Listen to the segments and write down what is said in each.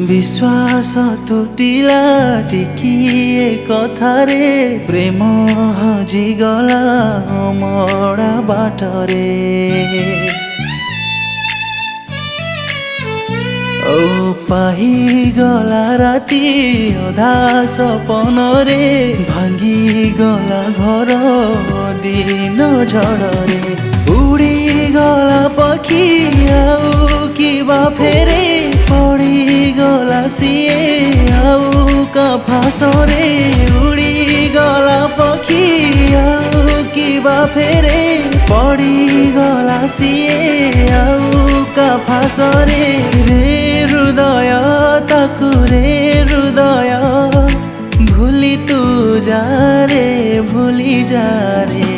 विश्वास तुटिला टिकिए कथारे प्रेम हजिगला अमरा बाटरे ओ पाइगला राति अधा सपनरे भांगिगला घर दिन झड़रे उड़ीगला पक्षी आउ किबा फेरे पड़ीगला सीए आउ का फासरे उड़ीगला पक्षी आउ किबा फेरे पड़ीगला सीए आउ का फासरे रे हृदय ताकु रे हृदय भूली तू जा रे भूली जा रे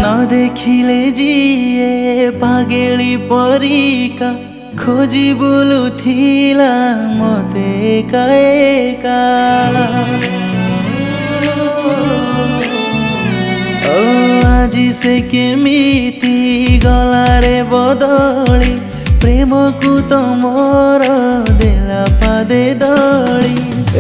न देखिले जीए पागेली परिका खोजी बुलुथिला मते एका एका ओ आजी से केमिति गलारे बदली प्रेम को तमर देला पादे दली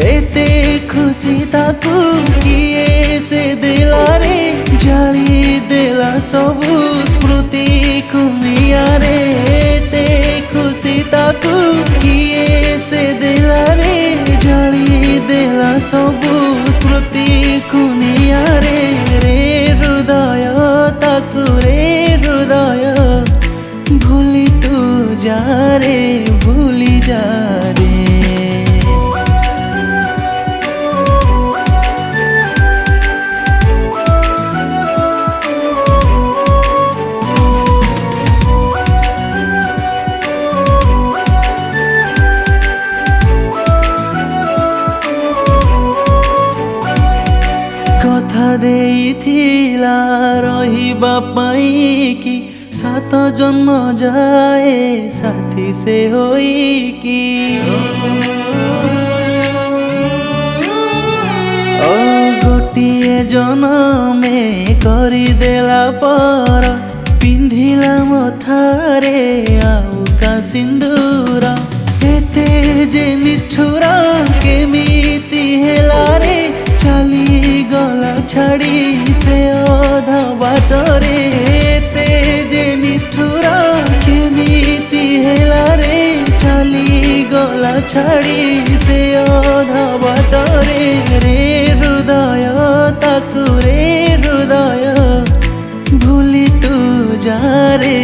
एते खुशी ताकू किए से देला रे जाली देला सबु स्मृति कुमिया रे एते खुशी ताकू किए से देला रे जाली देला सबु स्मृति कुमिया रे रे हृदय ताकू रे हृदय भूली तू जा रे भूली जा रे कथा देइथिला रहिबा पाई कि सात जन्म जाए साथी से होई कि ओ गोटिए जनमे करी देला पर पिंधिला मथारे आउ का सिंदूर एते जे निष्ठुर केमिति हेला रे चली गला छाड़ी से अधा बाटरे एते जे निष्ठुर केमिति हेला रे चली गला छाड़ी से अधा बाटरे रे हृदय ताकु रे हृदय भूली तू जा रे